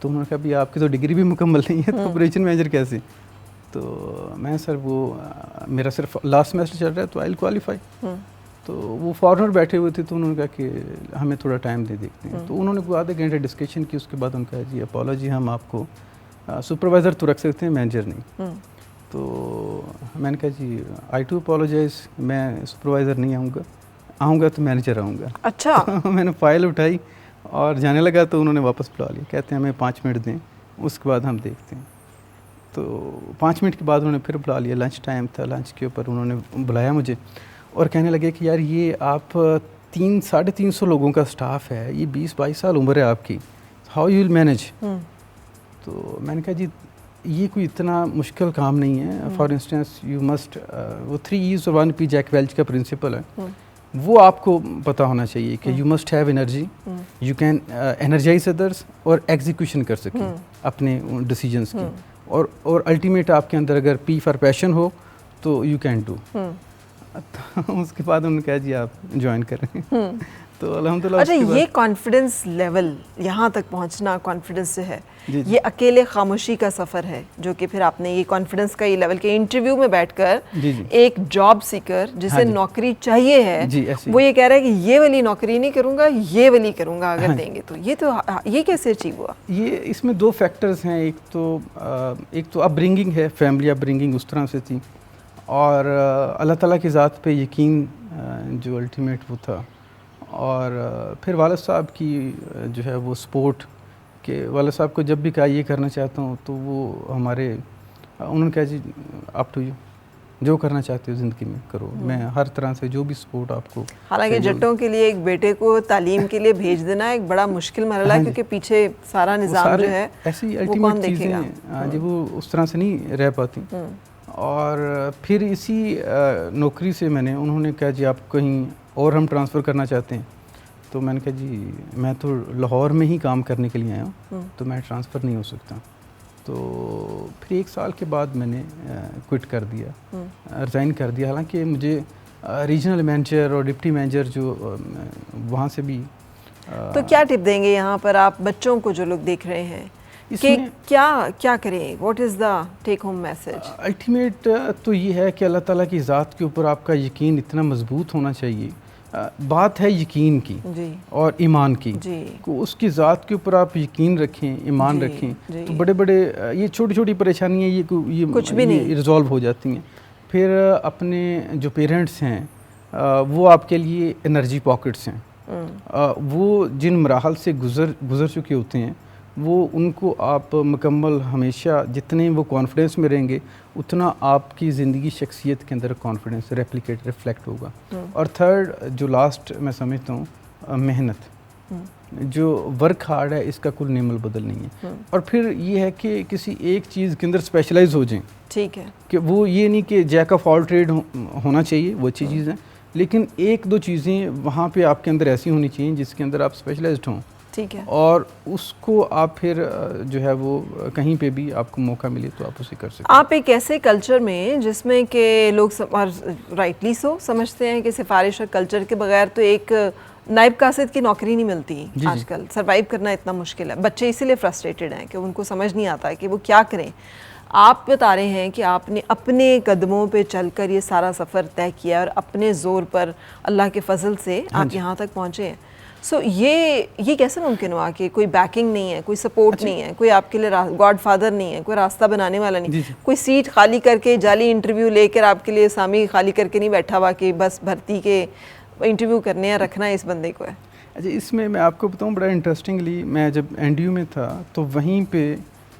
تو انہوں نے کہا بھی آپ کی تو ڈگری بھی مکمل نہیں ہے تو آپریشن مینیجر کیسے؟ تو میں سر وہ میرا صرف لاسٹ سیمسٹر چل رہا ہے تو آئی ول کوالیفائی. تو وہ فارنر بیٹھے ہوئے تھے تو انہوں نے کہا کہ ہمیں تھوڑا ٹائم دے دیکھتے ہیں. تو انہوں نے کوئی آدھے گھنٹے ڈسکشن کی, اس کے بعد ان کا جی اپالوجی ہم آپ کو سپروائزر تو رکھ سکتے ہیں, مینیجر نہیں. تو میں نے کہا جی آئی ٹو اپالوجائز, میں سپروائزر نہیں آؤں گا تو مینیجر آؤں گا. اچھا. میں نے فائل اٹھائی اور جانے لگا تو انہوں نے واپس بلا لیا, کہتے ہیں ہمیں 5 منٹ دیں اس کے بعد ہم دیکھتے ہیں. تو 5 منٹ کے بعد انہوں نے پھر بلا لیا, لنچ ٹائم تھا, لنچ کے اوپر انہوں نے بلایا مجھے اور کہنے لگے کہ یار یہ آپ 300-350 لوگوں کا اسٹاف ہے, یہ 20-22 سال عمر ہے آپ کی, ہاؤ یو ول مینیج. تو میں نے کہا جی یہ کوئی اتنا مشکل کام نہیں ہے. فار انسٹنس یو مسٹ, وہ 3 E's اور 1 P جیک ویلچ کا پرنسپل ہے, وہ آپ کو پتہ ہونا چاہیے کہ you must have energy, you can energise others اور ایگزیکیوشن کر سکیں اپنے ڈیسیجنس کی, اور الٹیمیٹ آپ کے اندر اگر پی فار پیشن ہو تو یو کین ڈو. اس کے بعد انہوں نے کہا جی آپ جوائن کریں. تو الحمدللہ. اچھا, یہ کانفیڈنس لیول یہاں تک پہنچنا, کانفیڈنس سے ہے یہ اکیلے خاموشی کا سفر ہے جو کہ پھر آپ نے یہ کانفیڈنس کا یہ لیول کہ انٹرویو میں بیٹھ کر ایک جاب سیکر جسے نوکری چاہیے ہے وہ یہ کہہ رہا ہے کہ یہ والی نوکری نہیں کروں گا, یہ والی کروں گا اگر دیں گے تو. یہ کیسے اچیو ہوا؟ یہ اس میں 2 فیکٹرز ہیں. ایک تو اپ برنگنگ ہے, فیملی اپ برنگنگ اس طرح سے تھی, اور اللہ تعالیٰ کی ذات پہ یقین جو الٹیمیٹ وہ تھا, اور پھر والد صاحب کی جو ہے وہ سپورٹ, کہ والد صاحب کو جب بھی کہا یہ کرنا چاہتا ہوں تو وہ ہمارے, انہوں نے کہا جی اپ ٹو یو, جو کرنا چاہتے ہو زندگی میں کرو, میں ہر طرح سے جو بھی سپورٹ آپ کو. حالانکہ جٹوں کے لیے ایک بیٹے کو تعلیم کے لیے بھیج دینا ایک بڑا مشکل مرحلہ ہے, کیونکہ پیچھے سارا نظام جو ہے ایسی وہ کون دیکھے گا. جی وہ اس طرح سے نہیں رہ پاتی. اور پھر اسی نوکری سے انہوں نے کہا جی آپ کہیں اور ہم ٹرانسفر کرنا چاہتے ہیں, تو میں نے کہا جی میں تو لاہور میں ہی کام کرنے کے لیے آیا ہوں, تو میں ٹرانسفر نہیں ہو سکتا. تو پھر 1 سال کے بعد میں نے کوئٹ کر دیا, ریزائن کر دیا. حالانکہ مجھے ریجنل مینیجر اور ڈپٹی مینیجر جو وہاں سے بھی. تو کیا ٹپ دیں گے یہاں پر آپ بچوں کو جو لوگ دیکھ رہے ہیں کہ کیا کریں, what is the take home message? Ultimate تو یہ ہے کہ اللہ تعالیٰ کی ذات کے اوپر آپ کا یقین اتنا مضبوط ہونا چاہیے. بات ہے یقین کی اور ایمان کی, اس کی ذات کے اوپر آپ یقین رکھیں, ایمان رکھیں, تو بڑے بڑے یہ چھوٹی چھوٹی پریشانیاں یہ کچھ بھی نہیں ریزالو ہو جاتی ہیں. پھر اپنے جو پیرنٹس ہیں وہ آپ کے لیے انرجی پاکٹس ہیں, وہ جن مراحل سے گزر چکے ہوتے ہیں وہ ان کو آپ مکمل ہمیشہ جتنے وہ کانفیڈنس میں رہیں گے اتنا آپ کی زندگی شخصیت کے اندر کانفیڈنس ریفلیکٹ ہوگا. اور تھرڈ جو لاسٹ میں سمجھتا ہوں محنت, جو ورک ہارڈ ہے اس کا کوئی نعم البدل نہیں ہے. اور پھر یہ ہے کہ کسی ایک چیز کے اندر اسپیشلائز ہو جائیں, ٹھیک ہے, کہ وہ یہ نہیں کہ جیک آف آل ٹریڈ ہونا چاہیے, وہ اچھی چیز ہے, لیکن 1-2 چیزیں وہاں پہ آپ کے اندر ایسی ہونی چاہیے جس کے اندر آپ اسپیشلائزڈ ہوں. ٹھیک ہے, اور اس کو آپ پھر جو ہے وہ کہیں پہ بھی آپ کو موقع ملے تو آپ اسے کر سکتے. آپ ایک ایسے کلچر میں جس میں کہ لوگ رائٹلی سمجھتے ہیں کہ سفارش اور کلچر کے بغیر تو ایک نائب قاصد کی نوکری نہیں ملتی آج کل, سروائیو کرنا اتنا مشکل ہے. بچے اسی لیے فرسٹریٹڈ ہیں کہ ان کو سمجھ نہیں آتا کہ وہ کیا کریں. آپ بتا رہے ہیں کہ آپ نے اپنے قدموں پہ چل کر یہ سارا سفر طے کیا اور اپنے زور پر اللہ کے فضل سے آپ یہاں تک پہنچے ہیں. سو یہ کیسے ممکن ہوا کہ کوئی بیکنگ نہیں ہے, کوئی سپورٹ نہیں ہے, کوئی آپ کے لیے گاڈ فادر نہیں ہے, کوئی راستہ بنانے والا نہیں, کوئی سیٹ خالی کر کے جعلی انٹرویو لے کر آپ کے لیے سامی خالی کر کے نہیں بیٹھا ہوا کہ بس بھرتی کے انٹرویو کرنے یا رکھنا ہے اس بندے کو ہے؟ اچھا, اس میں آپ کو بتاؤں بڑا انٹرسٹنگلی, میں جب NDU میں تھا تو وہیں پہ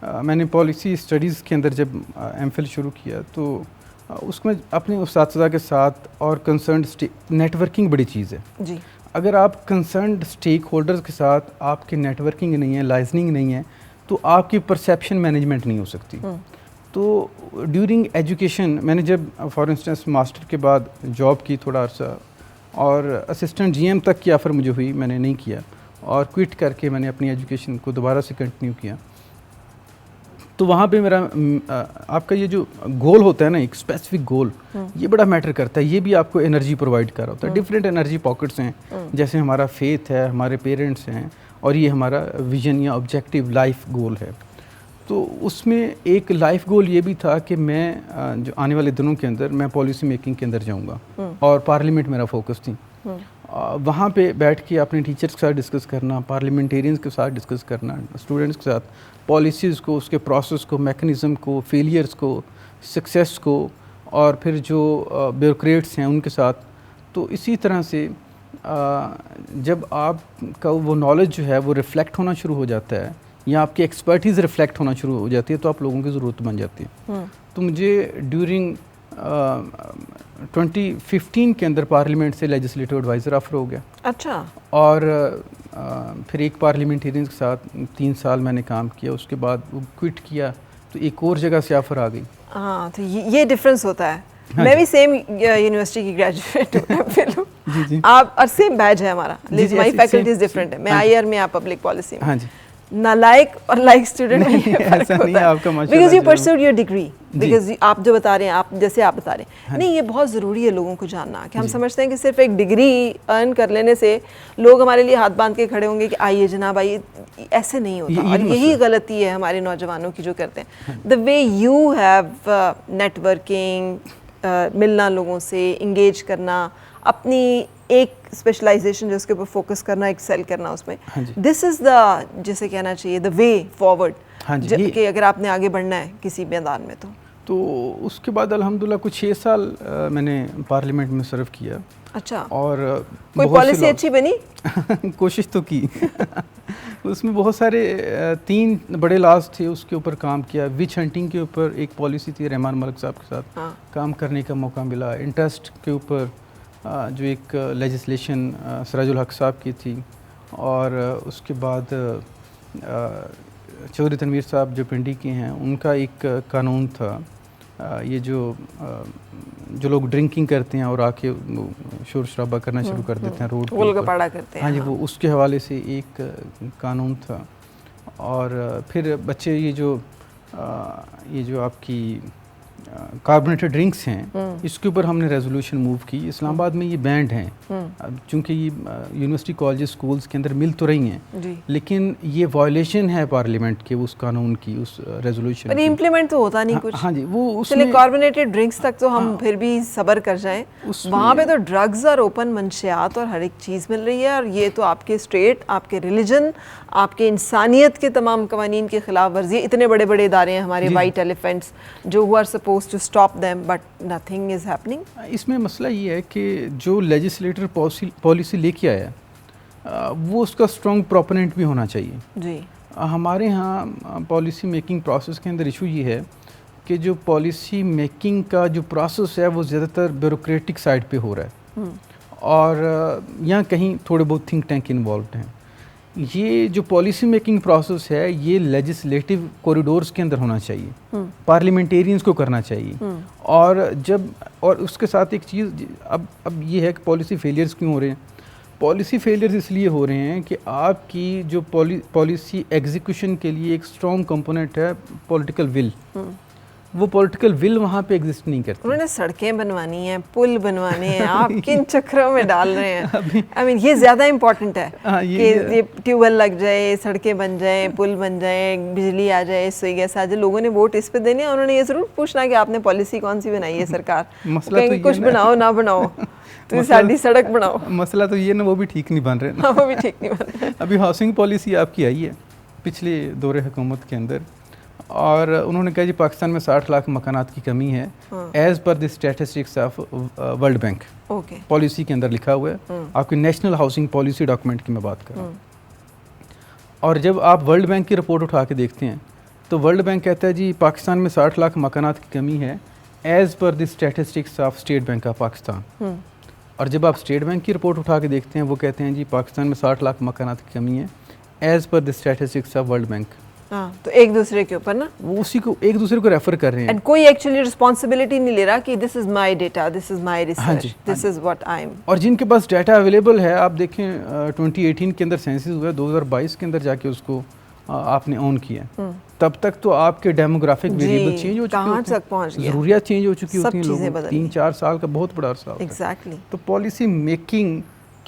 میں نے پالیسی اسٹڈیز کے اندر جب MPhil شروع کیا تو اس میں اپنے اساتذہ کے ساتھ اور کنسرنڈ نیٹ ورکنگ بڑی چیز ہے. جی, اگر آپ کنسرنڈ اسٹیک ہولڈرز کے ساتھ آپ کی نیٹ ورکنگ نہیں ہے, لائزننگ نہیں ہے, تو آپ کی پرسیپشن مینجمنٹ نہیں ہو سکتی. تو ڈیورنگ ایجوکیشن میں نے جب فار انسٹنس ماسٹر کے بعد جاب کی تھوڑا عرصہ, اور اسسٹنٹ GM تک کی آفر مجھے ہوئی, میں نے نہیں کیا, اور کوئٹ کر کے میں نے اپنی ایجوکیشن کو دوبارہ سے کنٹینیو کیا. تو وہاں پہ میرا آپ کا یہ جو گول ہوتا ہے نا, ایک اسپیسیفک گول, یہ بڑا میٹر کرتا ہے. یہ بھی آپ کو انرجی پرووائڈ کر رہا ہوتا ہے. ڈفرینٹ انرجی پاکٹس ہیں, جیسے ہمارا فیتھ ہے, ہمارے پیرنٹس ہیں, اور یہ ہمارا ویژن یا آبجیکٹیو لائف گول ہے. تو اس میں ایک لائف گول یہ بھی تھا کہ میں جو آنے والے دنوں کے اندر میں پالیسی میکنگ کے اندر جاؤں گا اور پارلیمنٹ میرا فوکس تھی. وہاں پہ بیٹھ کے اپنے ٹیچرس کے ساتھ ڈسکس کرنا, پارلیمنٹیرینز کے ساتھ ڈسکس کرنا, اسٹوڈنٹس کے ساتھ پالیسیز کو, اس کے پروسیس کو, میکنزم کو, فیلیئرس کو, سکسیس کو, اور پھر جو بیوروکریٹس ہیں ان کے ساتھ. تو اسی طرح سے جب آپ کا وہ نالج جو ہے وہ ریفلیکٹ ہونا شروع ہو جاتا ہے یا آپ کی ایکسپرٹیز ریفلیکٹ ہونا شروع ہو جاتی ہے تو آپ لوگوں کی ضرورت بن جاتی ہے. تو مجھے ڈیورنگ 2015 کے اندر پارلیمنٹ سے لیجسلیٹو ایڈوائزر آفر ہو گیا. اچھا. اور پھر ایک پارلیمنٹیرینز کے ساتھ 3 سال میں نے کام کیا, اس کے بعد وہ کوئٹ کیا تو ایک اور جگہ سے آفر آ گئی. ہاں, تو یہ ڈفرینس ہوتا ہے. میں بھی سیم یونیورسٹی کی گریجویٹ ہوں, آپ اور سیم بیچ ہے ہمارا, مائی فیکلٹیز ڈفرینٹ ہے. میں آئی آر میں, آپ پبلک پالیسی میں. ہاں جی. نالائق اور لائق اسٹوڈنٹ میں یہ فرق ہوتا ہے, because you persuade your degree, because آپ جو بتا رہے ہیں, آپ جیسے آپ بتا رہے ہیں, نہیں یہ بہت ضروری ہے لوگوں کو جاننا کہ ہم سمجھتے ہیں کہ صرف ایک ڈگری ارن کر لینے سے لوگ ہمارے لیے ہاتھ باندھ کے کھڑے ہوں گے کہ آئیے جناب آئیے, ایسے نہیں ہوتا. اور یہی غلطی ہے ہمارے نوجوانوں کی جو کرتے ہیں. The way you have networking, ملنا لوگوں سے, انگیج کرنا, اپنی ایک اسپیشلائزیشن جو اس کے اوپر فوکس کرنا, ایکسیل کرنا اس میں, دس از دا جیسے کہنا چاہیے دا وے فارورڈ کہ اگر آپ نے آگے بڑھنا ہے کسی میدان میں. تو اس کے بعد الحمدللہ کچھ 6 سال میں نے پارلیمنٹ میں سرو کیا. اچھا. اور کوئی پالیسی اچھی بنی؟ کوشش تو کی. اس میں بہت سارے 3 بڑے لاز تھے, اس کے اوپر کام کیا. وچ ہنٹنگ کے اوپر ایک پالیسی تھی, رحمان ملک صاحب کے ساتھ کام کرنے کا موقع ملا. انٹرسٹ کے اوپر جو ایک لیجسلیشن سراج الحق صاحب کی تھی, اور اس کے بعد چودھری تنویر صاحب جو پنڈی کے ہیں ان کا ایک قانون تھا, یہ جو لوگ ڈرنکنگ کرتے ہیں اور آ کے شور شرابہ کرنا شروع کر دیتے ہیں روڈ پہ, ہاں جی, وہ اس کے حوالے سے ایک قانون تھا. اور پھر بچے یہ جو آپ کی کاربونیٹڈ ڈرنکس ہیں, اس کے اوپر ہم نے ریزولوشن موو کی. اسلام آباد میں یہ بینڈ ہیں, چونکہ یہ یونیورسٹی کالجز اسکولز کے اندر مل تو رہی ہیں, لیکن یہ وائلیشن ہے پارلیمنٹ کے اس قانون کی, اس ریزولوشن پر امپلیمنٹ تو ہوتا نہیں کچھ. ہاں جی, وہ چلے کاربونیٹڈ ڈرنکس تک تو ہم پھر بھی صبر کر جائیں, وہاں پہ تو ڈرگز اور اوپن منشیات اور ہر ایک چیز مل رہی ہے, اور یہ تو آپ کے اسٹیٹ, آپ کے ریلیجن, آپ کے انسانیت کے تمام قوانین کے خلاف ورزی. اتنے بڑے بڑے ادارے ہیں ہمارے وائٹ ایلیفینٹس جو who are supposed to stop them but nothing is happening. اس میں مسئلہ یہ ہے کہ جو لیجسلیٹر پالیسی لے کے آیا وہ اس کا اسٹرانگ پروپوننٹ بھی ہونا چاہیے. جی. ہمارے ہاں پالیسی میکنگ پروسیس کے اندر ایشو یہ ہے کہ جو پالیسی میکنگ کا جو پروسیس ہے وہ زیادہ تر بیوروکریٹک سائڈ پہ ہو رہا ہے, اور یہاں کہیں تھوڑے بہت تھنک ٹینک انوالوڈ ہیں. یہ جو پالیسی میکنگ پروسیس ہے یہ لیجسلیٹو کوریڈورز کے اندر ہونا چاہیے, پارلیمنٹیرینز کو کرنا چاہیے. اور اس کے ساتھ ایک چیز اب یہ ہے کہ پالیسی فیلیئرز کیوں ہو رہے ہیں. پالیسی فیلیئرز اس لیے ہو رہے ہیں کہ آپ کی جو پالیسی ایگزیکیوشن کے لیے ایک اسٹرانگ کمپوننٹ ہے پولیٹیکل ول, وہ پولیٹیکل ول وہاں پہ ایگزسٹ نہیں کرتی. انہوں نے سڑکیں بنوانی ہیں, پل بنوانے ہیں, آپ کن چکروں میں ڈال رہے ہیں. آئی مین یہ زیادہ امپورٹنٹ ہے کہ یہ ٹیوب ویل لگ جائے, سڑکیں بن جائیں, پل بن جائیں, بجلی آ جائے, سوئی گیس آ جائے. لوگوں نے ووٹ اس پہ دینے, انہوں نے یہ ضرور پوچھنا کہ آپ نے پالیسی کون سی بنائی ہے سرکار. کچھ بناؤ نہ بناؤ, تو ساری سڑک بناؤ. مسئلہ تو یہ نا وہ بھی ٹھیک نہیں بن رہے. وہ بھی ٹھیک نہیں بن رہے. ابھی ہاؤسنگ پالیسی آپ کی آئی ہے پچھلے دور حکومت کے اندر, اور انہوں نے کہا جی پاکستان میں 60 لاکھ مکانات کی کمی ہے as per the statistics of world bank. Policy کے اندر لکھا ہوا ہے, آپ کی نیشنل ہاؤسنگ پالیسی ڈاکومنٹ کی میں بات کر رہا ہوں. اور جب آپ ورلڈ بینک کی رپورٹ اٹھا کے دیکھتے ہیں تو ورلڈ بینک کہتا ہے جی پاکستان میں 60 لاکھ مکانات کی کمی ہے as per the statistics of state bank of Pakistan. اور جب آپ اسٹیٹ بینک کی رپورٹ اٹھا کے دیکھتے ہیں وہ کہتے ہیں جی پاکستان میں 60 لاکھ مکانات کی کمی ہے as per the statistics of world bank. تو ایک دوسرے کے اوپر نا وہ اسی کو ایک دوسرے کو ریفر کر رہے ہیں, اینڈ کوئی ایکچولی رسپانسبلٹی نہیں لے رہا کہ this is my data, this is my research, this is what I am. اور جن کے پاس ڈیٹا اویلیبل ہے, آپ دیکھیں 2018 کے اندر سینسس ہوا ہے, 2022 کے اندر جا کے اس کو آپ نے اون کیا, تب تک تو آپ کے ڈیموگرافک ویریبل چینج ہو چکے ہوتے ہیں, ضروریات چینج ہو چکی ہوتی ہیں, لوگوں 3-4 سال کا بہت بڑا عرصہ ہوتا ہے. ایگزیکٹلی. تو پالیسی میکنگ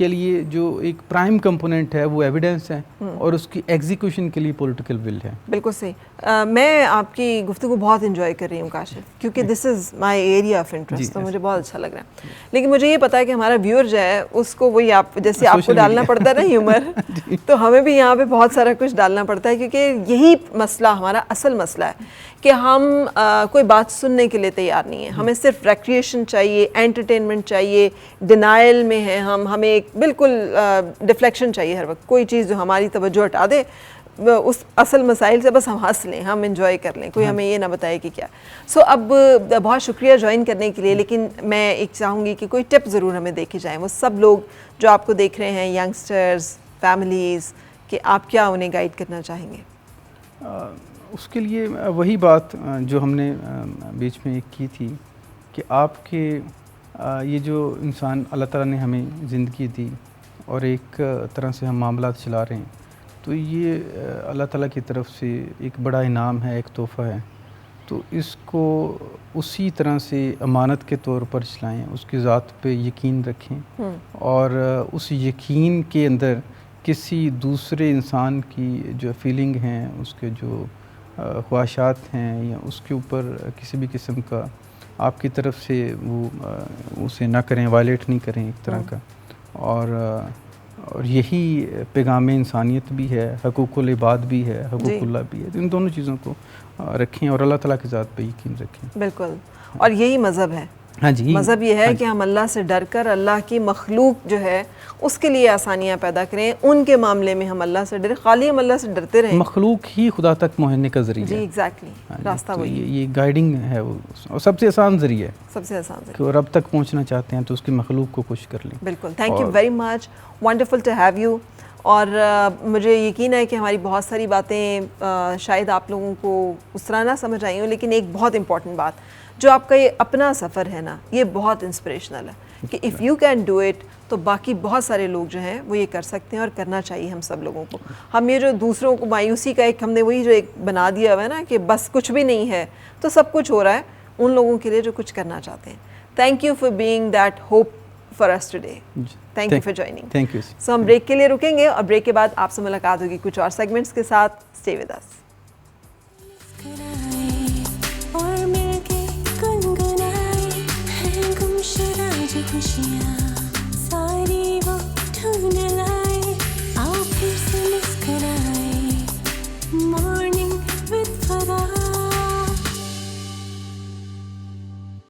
کے لیے جو ایک پرائم کمپوننٹ ہے وہ ایویڈنس ہے اور اس کی ایگزیکیوشن کے لیے پولیٹیکل ول ہے. بالکل صحیح. میں آپ کی گفتگو بہت انجوائے کر رہی ہوں کاشف, کیونکہ دس is my area of interest, تو مجھے بہت اچھا لگ رہا ہے. لیکن مجھے یہ پتا ہے کہ ہمارا ویور جو ہے اس کو وہی آپ جیسے آپ کو ڈالنا پڑتا ہے نا ہیومر, تو ہمیں بھی یہاں پہ بہت سارا کچھ ڈالنا پڑتا ہے, کیونکہ یہی مسئلہ ہمارا اصل مسئلہ ہے کہ ہم کوئی بات سننے کے لیے تیار نہیں ہیں. ہمیں صرف ریکریشن چاہیے, انٹرٹینمنٹ چاہیے, ڈینائل میں ہیں ہمیں ایک بالکل ڈیفلیکشن چاہیے ہر وقت, کوئی چیز جو ہماری توجہ ہٹا دے اس اصل مسائل سے, بس ہم ہنس لیں, ہم انجوائے کر لیں, کوئی ہمیں یہ نہ بتائے کہ کیا. سو اب بہت شکریہ جوائن کرنے کے لیے, لیکن میں ایک چاہوں گی کہ کوئی ٹپ ضرور ہمیں دیکھے جائیں, وہ سب لوگ جو آپ کو دیکھ رہے ہیں, ینگسٹرز, فیملیز, کہ آپ کیا انہیں گائیڈ کرنا چاہیں گے. اس کے لیے وہی بات جو ہم نے بیچ میں ایک کی تھی کہ آپ کے یہ جو انسان اللہ تعالیٰ نے ہمیں زندگی دی اور ایک طرح سے ہم معاملات چلا رہے ہیں, تو یہ اللہ تعالیٰ کی طرف سے ایک بڑا انعام ہے, ایک تحفہ ہے. تو اس کو اسی طرح سے امانت کے طور پر چلائیں, اس کی ذات پہ یقین رکھیں, اور اس یقین کے اندر کسی دوسرے انسان کی جو فیلنگ ہیں, اس کے جو خواہشات ہیں, یا اس کے اوپر کسی بھی قسم کا آپ کی طرف سے وہ اسے نہ کریں, وائلیٹ نہیں کریں ایک طرح کا. اور یہی پیغام انسانیت بھی ہے, حقوق العباد بھی ہے, حقوق اللہ بھی ہے. ان دونوں چیزوں کو رکھیں اور اللہ تعالیٰ کی ذات پہ یقین رکھیں. بالکل, اور یہی مذہب ہے. ہاں جی, مذہب یہ ہے کہ ہم اللہ سے ڈر کر اللہ کی مخلوق جو ہے اس کے لیے آسانیاں پیدا کریں, ان کے معاملے میں ہم اللہ سے ڈریں, خالی ہم اللہ سے ڈرتے رہیں. مخلوق ہی خدا تک پہنچنے کا ذریعہ جی ایگزیکٹلی, راستہ وہی, یہ گائیڈنگ ہے وہ, اور سب سے آسان ذریعہ ہے, سب سے آسان ذریعہ. کہ رب تک پہنچنا چاہتے ہیں تو اس کی مخلوق کو خوش کر لیں. بالکل, thank you very much, wonderful to have you. اور مجھے یقین ہے کہ ہماری بہت ساری باتیں شاید آپ لوگوں کو اس طرح نہ سمجھ آئی ہوں, لیکن ایک بہت امپورٹنٹ بات, جو آپ کا یہ اپنا سفر ہے نا, یہ بہت انسپریشنل ہے کہ if you can do it, تو باقی بہت سارے لوگ جو ہیں وہ یہ کر سکتے ہیں, اور کرنا چاہیے ہم سب لوگوں کو. ہم یہ جو دوسروں کو مایوسی کا ایک ہم نے وہی جو ایک بنا دیا ہوا ہے نا کہ بس کچھ بھی نہیں ہے تو سب کچھ ہو رہا ہے, ان لوگوں کے لیے جو کچھ کرنا چاہتے ہیں. Thank you for being that hope for us today. Thank you for joining. Thank you. So ہم بریک کے لیے رکیں گے, اور بریک کے بعد آپ سے ملاقات ہوگی کچھ اور سیگمنٹس کے ساتھ. Stay with us. اور مل کے گنگنائے ہیں گمشدہ جو خوشیاں, ساری وہ ڈھونڈ